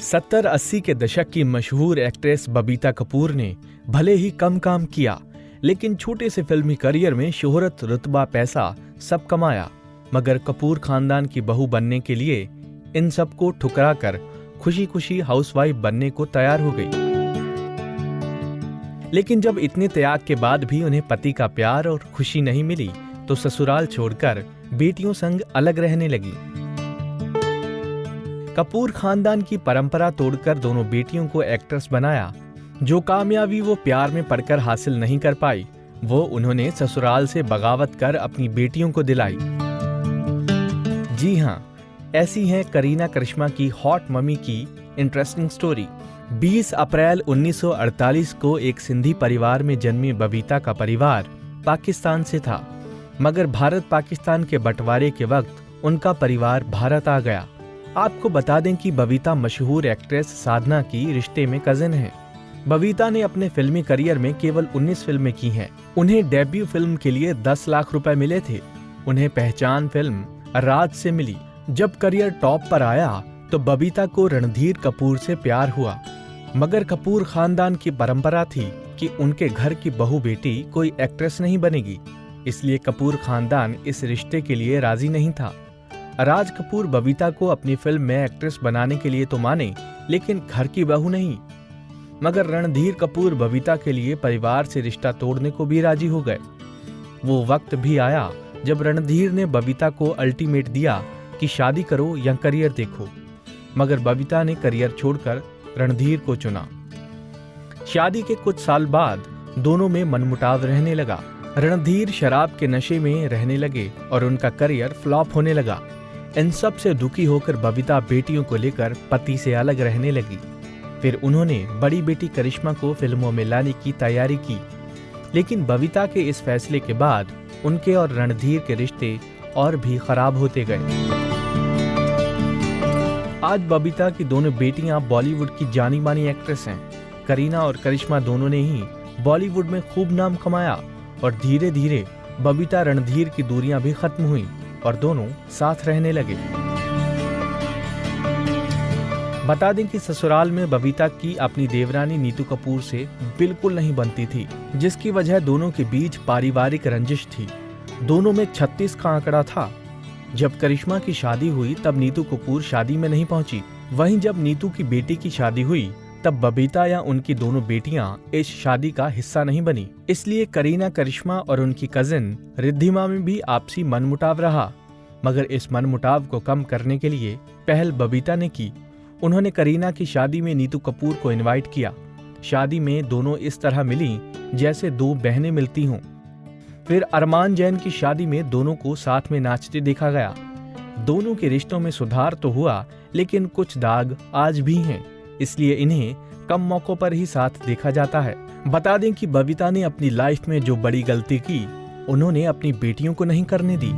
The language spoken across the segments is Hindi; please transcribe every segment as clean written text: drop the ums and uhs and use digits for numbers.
70-80 के दशक की मशहूर एक्ट्रेस बबीता कपूर ने भले ही कम काम किया, लेकिन छोटे से फिल्मी करियर में शोहरत, रुतबा, पैसा सब कमाया। मगर कपूर खानदान की बहू बनने के लिए इन सब को ठुकरा कर खुशी खुशी हाउसवाइफ बनने को तैयार हो गई। लेकिन जब इतने त्याग के बाद भी उन्हें पति का प्यार और खुशी नहीं मिली, तो ससुराल छोड़कर बेटियों संग अलग रहने लगी। कपूर खानदान की परंपरा तोड़कर दोनों बेटियों को एक्ट्रेस बनाया। जो कामयाबी वो प्यार में पड़कर हासिल नहीं कर पाई, वो उन्होंने ससुराल से बगावत कर अपनी बेटियों को दिलाई। जी हाँ, ऐसी है करीना करिश्मा की हॉट मम्मी की इंटरेस्टिंग स्टोरी। 20 अप्रैल 1948 को एक सिंधी परिवार में जन्मी बबीता का परिवार पाकिस्तान से था, मगर भारत पाकिस्तान के बंटवारे के वक्त उनका परिवार भारत आ गया। आपको बता दें कि बबीता मशहूर एक्ट्रेस साधना की रिश्ते में कजिन है। बबीता ने अपने फिल्मी करियर में केवल 19 फिल्में की हैं। उन्हें डेब्यू फिल्म के लिए 10 लाख रुपए मिले थे। उन्हें पहचान फिल्म राज से मिली। जब करियर टॉप पर आया तो बबीता को रणधीर कपूर से प्यार हुआ, मगर कपूर खानदान की परंपरा थी कि उनके घर की बहू बेटी कोई एक्ट्रेस नहीं बनेगी, इसलिए कपूर खानदान इस रिश्ते के लिए राजी नहीं था। राज कपूर बबीता को अपनी फिल्म में एक्ट्रेस बनाने के लिए तो माने, लेकिन घर की बहू नहीं। मगर रणधीर कपूर बबीता के लिए परिवार से रिश्ता तोड़ने को भी राजी हो गए। वो वक्त भी आया जब रणधीर ने बबीता को अल्टीमेट दिया कि शादी करो या करियर देखो, मगर बबीता ने करियर छोड़कर रणधीर को चुना। शादी के कुछ साल बाद दोनों में मनमुटाव रहने लगा। रणधीर शराब के नशे में रहने लगे और उनका करियर फ्लॉप होने लगा। इन सब से दुखी होकर बबीता बेटियों को लेकर पति से अलग रहने लगी। फिर उन्होंने बड़ी बेटी करिश्मा को फिल्मों में लाने की तैयारी की, लेकिन बबीता के इस फैसले के बाद उनके और रणधीर के रिश्ते और भी खराब होते गए। आज बबीता की दोनों बेटियां बॉलीवुड की जानी मानी एक्ट्रेस हैं। करीना और करिश्मा दोनों ने ही बॉलीवुड में खूब नाम कमाया और धीरे धीरे बबीता रणधीर की दूरियां भी खत्म हुई और दोनों साथ रहने लगे। बता दें कि ससुराल में बबीता की अपनी देवरानी नीतू कपूर से बिल्कुल नहीं बनती थी, जिसकी वजह दोनों के बीच पारिवारिक रंजिश थी। दोनों में 36 का आंकड़ा था। जब करिश्मा की शादी हुई तब नीतू कपूर शादी में नहीं पहुंची। वहीं जब नीतू की बेटी की शादी हुई तब बबीता या उनकी दोनों बेटियां इस शादी का हिस्सा नहीं बनी। इसलिए करीना करिश्मा और उनकी कजिन रिद्धिमा में भी आपसी मनमुटाव रहा। मगर इस मनमुटाव को कम करने के लिए पहल बबीता ने की। उन्होंने करीना की शादी में नीतू कपूर को इनवाइट किया। शादी में दोनों इस तरह मिली जैसे दो बहनें मिलती हों। फिर अरमान जैन की शादी में दोनों को साथ में नाचते देखा गया। दोनों के रिश्तों में सुधार तो हुआ, लेकिन कुछ दाग आज भी हैं, इसलिए इन्हें कम मौकों पर ही साथ देखा जाता है। बता दें कि बबीता ने अपनी लाइफ में जो बड़ी गलती की, उन्होंने अपनी बेटियों को नहीं करने दी।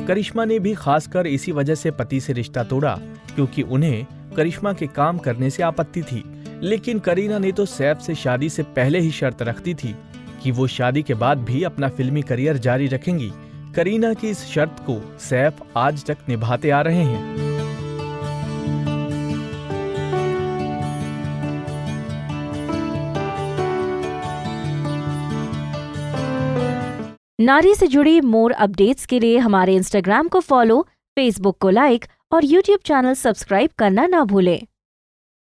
करिश्मा ने भी खासकर इसी वजह से पति से रिश्ता तोड़ा, क्योंकि उन्हें करिश्मा के काम करने से आपत्ति थी। लेकिन करीना ने तो सैफ से शादी से पहले ही शर्त रखती थी कि वो शादी के बाद भी अपना फिल्मी करियर जारी रखेंगी। करीना की इस शर्त को सैफ आज तक निभाते आ रहे हैं। नारी से जुड़ी मोर अपडेट्स के लिए हमारे इंस्टाग्राम को फॉलो, फेसबुक को लाइक और यूट्यूब चैनल सब्सक्राइब करना ना भूलें।